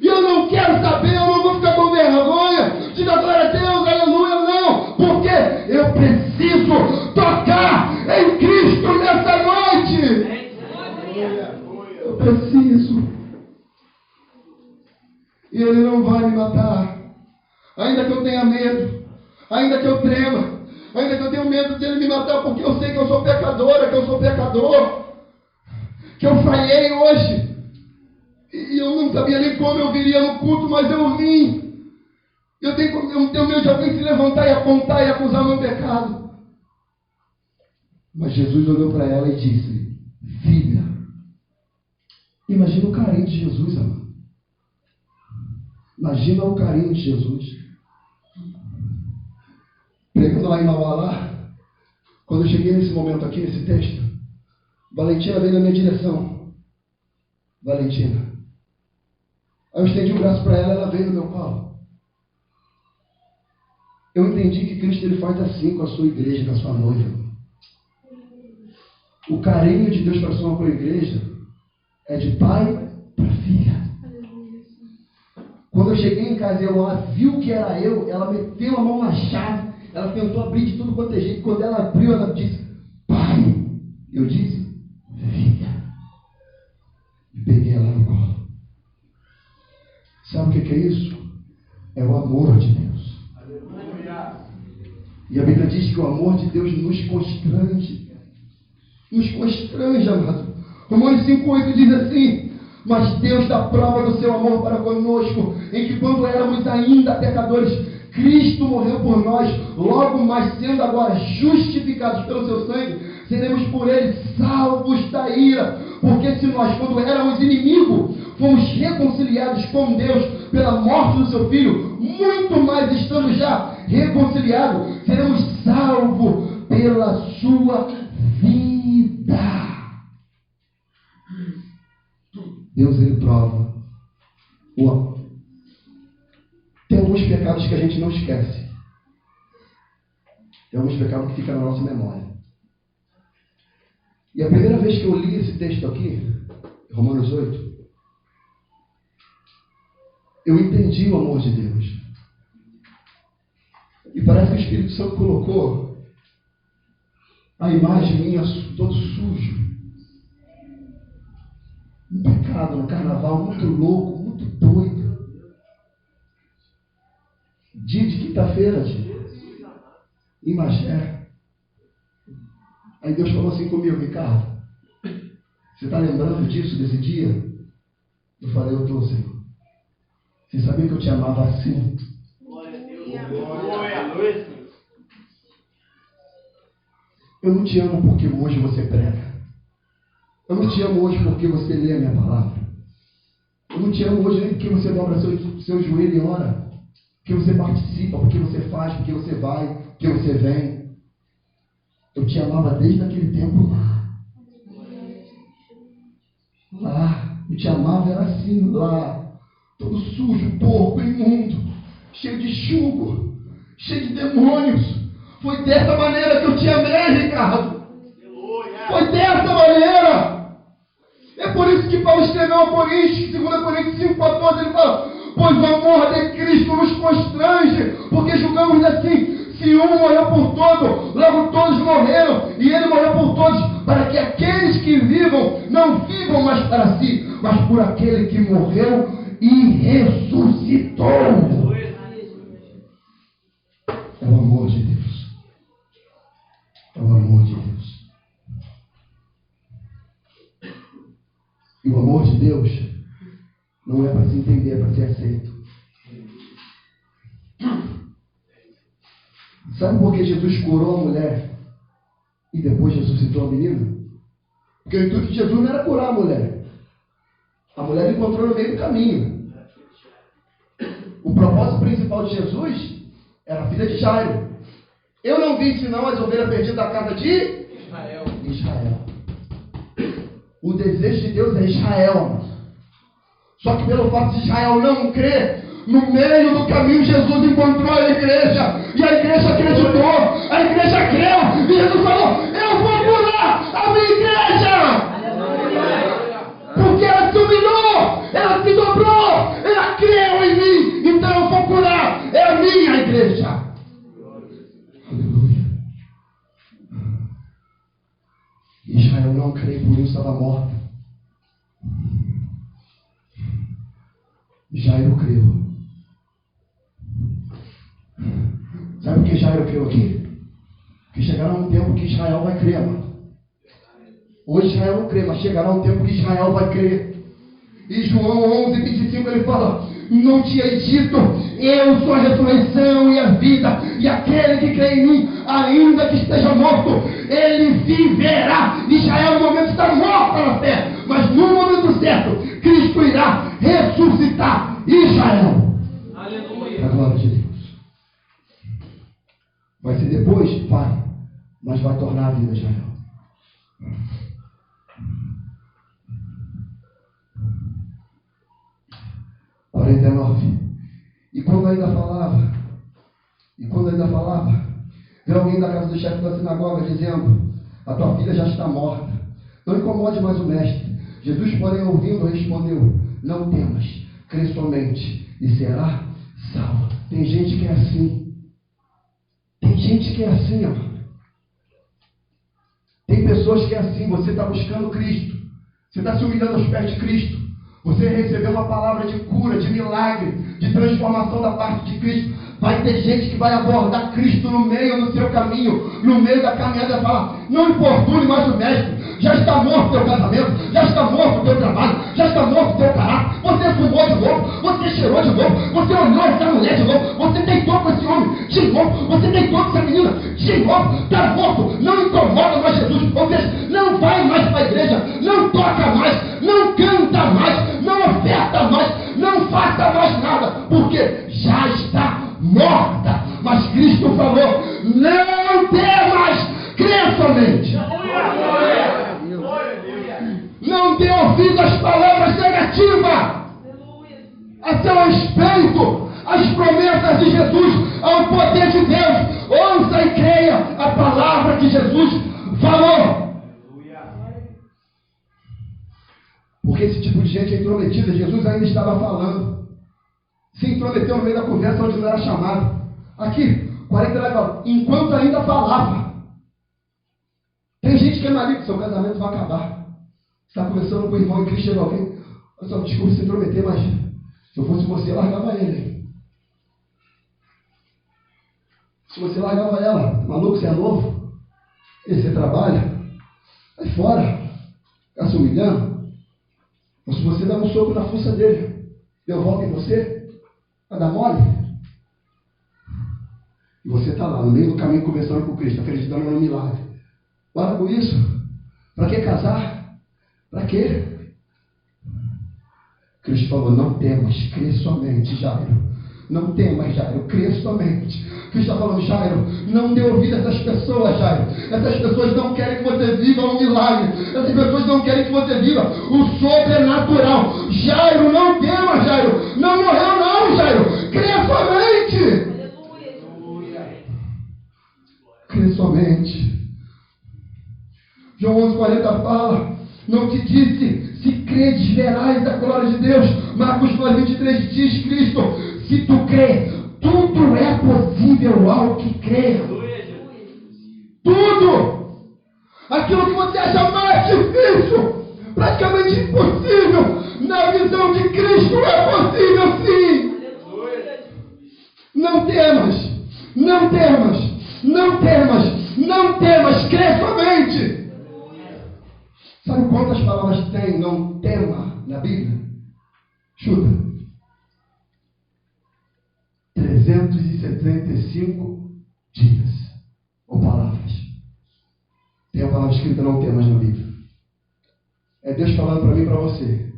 [SPEAKER 1] E eu não quero saber, eu não vou ficar com vergonha. Diga glória a Deus, aleluia, não. Porque eu preciso tocar em Cristo nessa noite. Eu preciso. E ele não vai me matar. Ainda que eu tenha medo, ainda que eu trema, ainda que eu tenha medo dele me matar, porque eu sei que eu sou pecadora, que eu sou pecador, que eu falhei hoje. E eu não sabia nem como eu viria no culto, mas eu vim. Eu tenho medo de alguém se levantar e apontar e acusar o meu pecado. Mas Jesus olhou para ela e disse: filha. Imagina o carinho de Jesus, amado. Imagina o carinho de Jesus. Pregando lá em Mauá, quando eu cheguei nesse momento aqui, nesse texto, Valentina veio na minha direção. Valentina. Aí eu estendi o braço para ela, ela veio no meu colo. Eu entendi que Cristo ele faz assim com a sua igreja, com a sua noiva. O carinho de Deus para a sua igreja é de pai para filha. Quando eu cheguei em casa e ela viu que era eu, ela meteu a mão na chave, ela tentou abrir de tudo quanto é jeito. Quando ela abriu, ela disse: pai. Eu disse: filha. E peguei ela no colo. Sabe o que é isso? É o amor de Deus. Aleluia. E a Bíblia diz que o amor de Deus nos constrange. Nos constrange, amado. Romanos 5,8 diz assim: mas Deus dá prova do seu amor para conosco, em que quando éramos ainda pecadores, Cristo morreu por nós. Logo mais, sendo agora justificados pelo seu sangue, seremos por ele salvos da ira. Porque se nós, quando éramos inimigos, fomos reconciliados com Deus pela morte do seu Filho, muito mais estando já reconciliados, seremos salvos pela sua vida. Deus ele prova Tem alguns pecados que a gente não esquece. Tem alguns pecados que ficam na nossa memória. E a primeira vez que eu li esse texto aqui, Romanos 8, eu entendi o amor de Deus. E parece que o Espírito Santo colocou a imagem minha todo sujo. Um pecado no carnaval, muito louco, muito doido. Dia de quinta-feira, em Magé. Aí Deus falou assim comigo: Ricardo, você está lembrando disso, desse dia? Eu falei: eu estou, Senhor. Você sabia que eu te amava assim?
[SPEAKER 2] Glória a Deus. Glória a Deus.
[SPEAKER 1] Eu não te amo porque hoje você prega. Eu não te amo hoje porque você lê a minha palavra. Eu não te amo hoje nem porque você dobra seu joelho e ora. Porque você participa, porque você faz, porque você vai, porque você vem. Eu te amava desde aquele tempo lá. Lá. Eu te amava, era assim, lá. Todo sujo, porco, imundo, cheio de chumbo, cheio de demônios. Foi dessa maneira que eu te amei, Ricardo. Foi dessa maneira. É por isso que Paulo escreveu a Coríntios, 2 Coríntios 5,14, ele fala: pois o amor de Cristo nos constrange, porque julgamos assim: se um morreu por todos, logo todos morreram, e ele morreu por todos, para que aqueles que vivam não vivam mais para si, mas por aquele que morreu e ressuscitou. É o amor de Deus. É o amor de Deus. E o amor de Deus não é para se entender, é para ser aceito. Sabe por que Jesus curou a mulher e depois ressuscitou a menina? Porque o intuito de Jesus não era curar a mulher. A mulher encontrou no meio do caminho. O propósito principal de Jesus era a filha de Jairo. Eu não vim senão as ovelhas perdidas da casa de Israel. O desejo de Deus é Israel. Só que pelo fato de Israel não crer, no meio do caminho Jesus encontrou a igreja. E a igreja acreditou. A igreja creu. E Jesus falou: eu vou curar a minha igreja. Porque ela se humilhou, ela se dobrou, ela creu em mim. Então eu vou curar. É a minha igreja. Aleluia. Israel não crê, por isso estava morta. Jairo creu. Sabe por que Jairo creu aqui? Porque chegará um tempo que Israel vai crer, mano. Hoje Israel não crê, mas chegará um tempo que Israel vai crer. E João 11:25 ele fala: não tinha dito, eu sou a ressurreição e a vida, e aquele que crê em mim, ainda que esteja morto, ele viverá. Israel no momento está morta na fé, mas no momento certo, Cristo irá ressuscitar Israel. Aleluia. A glória de Deus. Vai ser depois? Vai. Mas vai tornar a vida Israel. E quando ainda falava, veio alguém da casa do chefe da sinagoga dizendo: a tua filha já está morta, não incomode mais o mestre. Jesus, porém, ouvindo, respondeu: não temas, crê somente e será salva. Tem gente que é assim. Tem gente que é assim, ó. Tem pessoas que é assim. Você está buscando Cristo, você está se humilhando aos pés de Cristo, você recebeu uma palavra de cura, de milagre, de transformação da parte de Cristo. Vai ter gente que vai abordar Cristo no meio do seu caminho, no meio da caminhada, e falar: não importune mais o mestre, já está morto o teu casamento, já está morto o teu trabalho, já está morto o teu caráter, você fumou de novo, você cheirou de novo, você olhou essa mulher de novo, você deitou com esse homem de novo, você deitou com essa menina de novo, está morto, não incomoda mais Jesus, ou seja, não vai mais para a igreja, não toca mais, não canta mais, não oferta mais, não faça mais nada, porque já está morta. Mas Cristo falou: não temas, crê somente. Não dê ouvido às palavras negativas. a seu respeito, as promessas de Jesus, ao poder de Deus. Ouça e creia a palavra que Jesus falou. Porque esse tipo de gente é intrometida. Jesus ainda estava falando. Se intrometeu no meio da conversa onde não era chamado. Aqui, 49 fala, enquanto ainda falava. Tem gente que é maligno, seu casamento vai acabar. Você está conversando com o irmão em Cristo, chega alguém, olha só, desculpa se intrometer, mas se eu fosse você, eu largava ele. Se você largava ela, maluco, você é novo, e você trabalha, vai fora, fica se humilhando. Ou se você dá um soco na fuça dele, deu volta em você, vai dar mole. E você está lá, no meio do caminho, conversando com Cristo, acreditando no milagre. Para com isso. Para que casar? Para quê? Cristo falou, não temas, crê somente, Jairo. Não temas, Jairo, crê somente. Cristo está falando, Jairo, não dê ouvido a essas pessoas, Jairo. Essas pessoas não querem que você viva um milagre. Essas pessoas não querem que você viva o sobrenatural. Jairo, não temas, Jairo. Não morreu não, Jairo. Crê somente. Crê somente. João 11:40 fala, não te disse, se credes verás a glória de Deus. Marcos 9:23 diz Cristo, se tu crê, tudo é possível ao que crê. Tudo! Aquilo que você acha mais difícil, praticamente impossível, na visão de Cristo é possível sim. Não temas, não temas, não temas, não temas, crê somente. Sabe quantas palavras tem não tema na Bíblia? Chuta. 375 dias. Ou palavras. Tem a palavra escrita não temas na Bíblia. É Deus falando para mim e para você.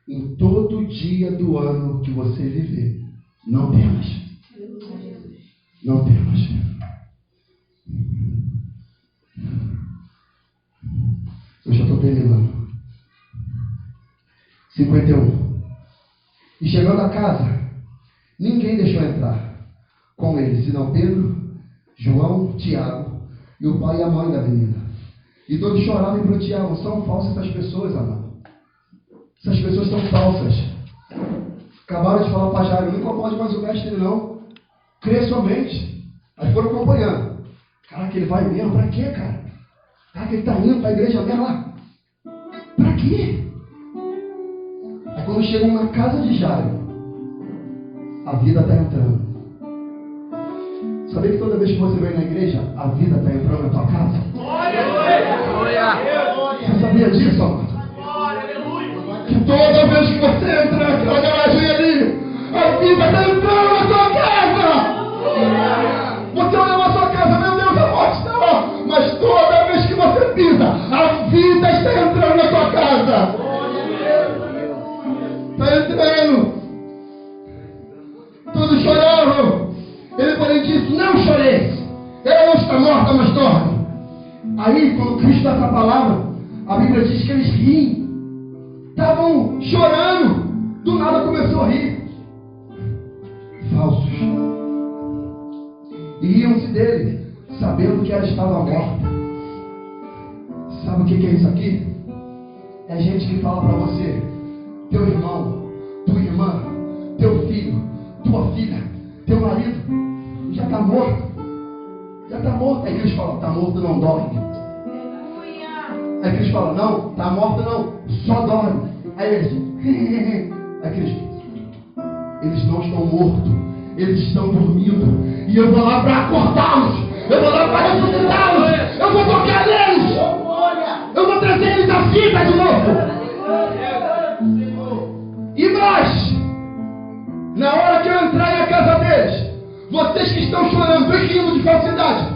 [SPEAKER 1] Em todo dia do ano que você viver, não temas. Não temas. Eu já estou terminando. 51. E chegando a casa, ninguém deixou entrar com ele, senão Pedro, João, Tiago e o pai e a mãe da menina. E todos choravam e pranteavam. São falsas essas pessoas, amado. Essas pessoas são falsas. Acabaram de falar para Jairo, não incomode mais o mestre não. Crê somente. Aí foram acompanhando. Caraca, ele vai mesmo? Para quê, cara? Caraca, ele está indo para a igreja dela. Para quê? Aí quando chegam na casa de Jairo, a vida está entrando. Sabia que toda vez que você vem na igreja, a vida está entrando na tua casa? Você sabia disso, amado? Que toda vez que você entra naquela garagem ali, a vida está entrando na tua casa! Você olha na sua casa, meu Deus, a morte está lá. Mas toda vez que você pisa, a vida está entrando na tua casa. Está entrando. Todos choravam. Ele, porém, disse, não choreis. Ela não está morta, mas dorme. Aí, quando Cristo dá essa palavra, a Bíblia diz que eles riem. Estavam chorando. Do nada começou a rir. Falsos. E riam-se dele, sabendo que ela estava morta. Sabe o que é isso aqui? É gente que fala para você, teu irmão, tua irmã, teu filho, tua filha, teu marido, já está morto. Já está morto. Aí Cristo fala, está morto, não dorme. Aí Cristo fala, não, está morto não, só dorme. Aí eles aí Cristo, eles não estão mortos, eles estão dormindo. E eu vou lá para acordá-los. Eu vou lá para ressuscitá-los. Eu vou tocar neles. Eu vou trazer eles à vida de novo. E nós, na hora que eu entrar na casa deles, vocês que estão chorando e rindo de falsidade,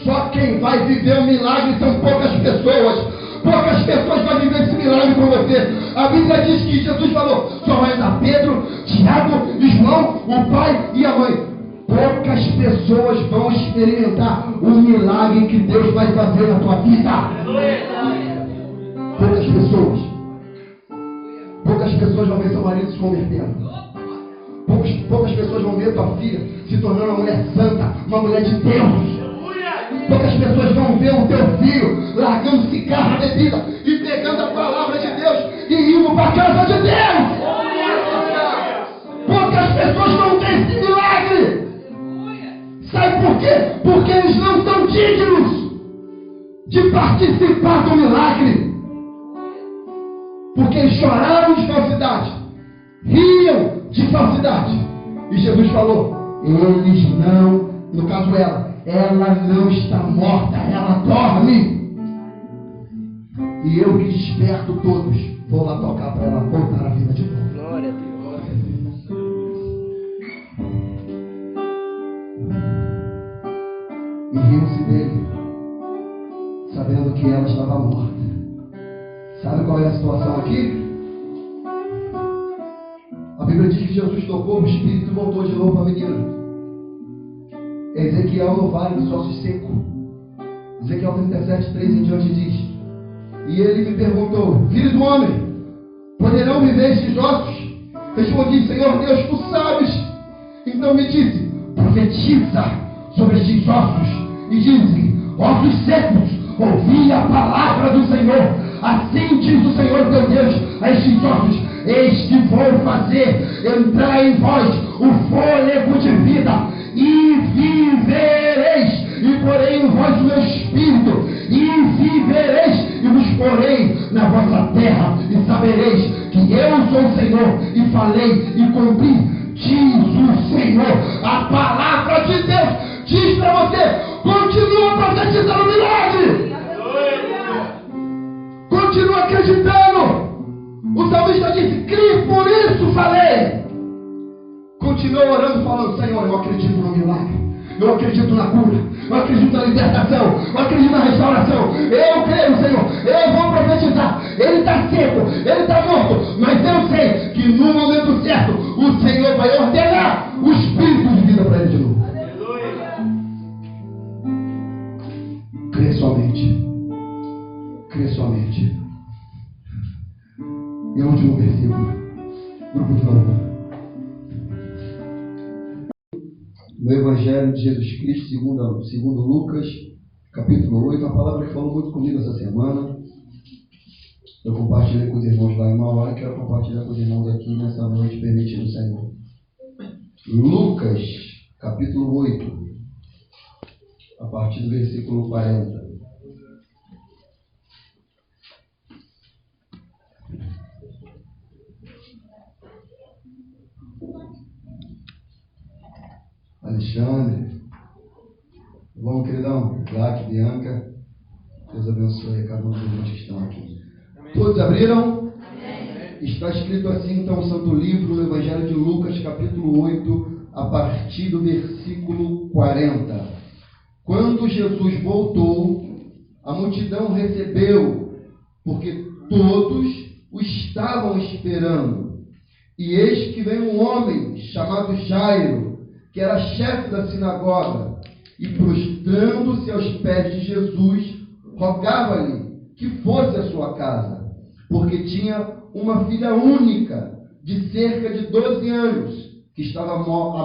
[SPEAKER 1] só quem vai viver o milagre são poucas pessoas. Poucas pessoas vão viver esse milagre com você. A Bíblia diz que Jesus falou, só vai dar Pedro, Tiago, João, o pai e a mãe. Poucas pessoas vão experimentar o milagre que Deus vai fazer na tua vida. Poucas pessoas. Poucas pessoas vão ver seu marido se convertendo. poucas pessoas vão ver tua filha se tornando uma mulher santa, uma mulher de Deus. Poucas pessoas vão ver o teu filho largando cigarro, bebida e pegando a palavra de Deus e indo para a casa de Deus. Poucas pessoas vão ter esse milagre. Sabe por quê? Porque eles não são dignos de participar do milagre. Porque eles choraram de falsidade, riam de falsidade. E Jesus falou, eles não, no caso ela não está morta, ela dorme. E eu que desperto todos, vou lá tocar para ela voltar à vida de novo.
[SPEAKER 2] Glória a Deus.
[SPEAKER 1] E riam-se dele, sabendo que ela estava morta. Sabe qual é a situação aqui? A Bíblia diz que Jesus tocou o espírito e voltou de novo para a menina. Ezequiel no vale dos ossos secos. Ezequiel 37, 3 em diante diz: e ele me perguntou, filho do homem, poderão viver estes ossos? Respondi, Senhor Deus, tu sabes. Então me disse, profetiza sobre estes ossos e diz-lhe, ossos secos, ouvi a palavra do Senhor. Assim diz o Senhor teu Deus a estes ossos, eis que vou fazer entrar em vós o fôlego de vida, e vivereis, e porei em vós o meu espírito, e vivereis, e vos porei na vossa terra, e sabereis que eu sou o Senhor, e falei e cumpri, diz o Senhor. A palavra de Deus diz para você, continua profetizando o milagre, continua acreditando. O salmista disse, crie, por isso falei. Continua orando, falando, Senhor, eu acredito no milagre, eu acredito na cura, eu acredito na libertação, eu acredito na restauração. Eu creio, Senhor, eu vou profetizar. Ele está seco, ele está morto, mas eu sei que no momento certo o Senhor vai ordenar o espírito de vida para ele de novo. Crê somente, crê somente. E o último versículo, grupo de louvor. No Evangelho de Jesus Cristo, segundo Lucas, capítulo 8, a palavra que falou muito comigo essa semana. Eu compartilhei com os irmãos lá em Mauá e quero compartilhar com os irmãos aqui nessa noite, permitindo o Senhor. Lucas, capítulo 8, a partir do versículo 40. Alexandre, bom, queridão, Isaac, Bianca, Deus abençoe cada um dos irmãos que estão aqui. Amém. Todos abriram? Amém. Está escrito assim, então, o Santo Livro, no Evangelho de Lucas, capítulo 8, a partir do versículo 40. Quando Jesus voltou, a multidão recebeu, porque todos o estavam esperando. E eis que vem um homem chamado Jairo, que era chefe da sinagoga, e prostrando-se aos pés de Jesus, rogava-lhe que fosse à sua casa, porque tinha uma filha única, de cerca de 12 anos, que estava à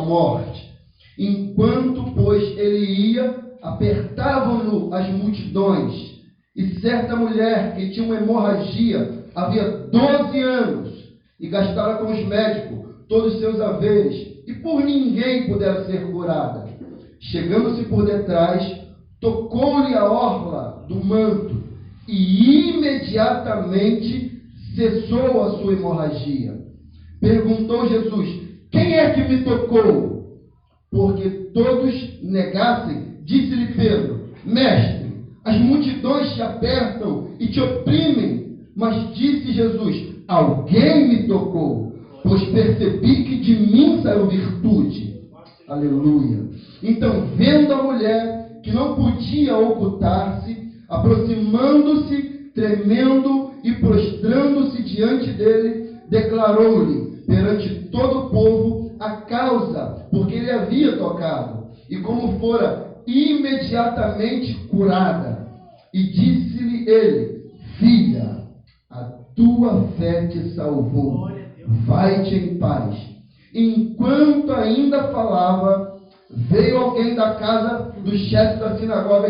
[SPEAKER 1] morte. Enquanto, pois, ele ia, apertavam-no as multidões, e certa mulher que tinha uma hemorragia, havia 12 anos, e gastara com os médicos todos os seus haveres, e por ninguém pudera ser curada. Chegando-se por detrás, tocou-lhe a orla do manto, e imediatamente cessou a sua hemorragia. Perguntou Jesus, quem é que me tocou? Porque todos negassem, disse-lhe Pedro, mestre, as multidões te apertam e te oprimem. Mas disse Jesus, alguém me tocou, pois percebi que de mim saiu virtude. Aleluia. Então, vendo a mulher que não podia ocultar-se, aproximando-se, tremendo e prostrando-se diante dele, declarou-lhe perante todo o povo a causa porque ele havia tocado, e como fora imediatamente curada. E disse-lhe ele, filha, a tua fé te salvou, vai-te em paz. Enquanto ainda falava, veio alguém da casa do chefe da sinagoga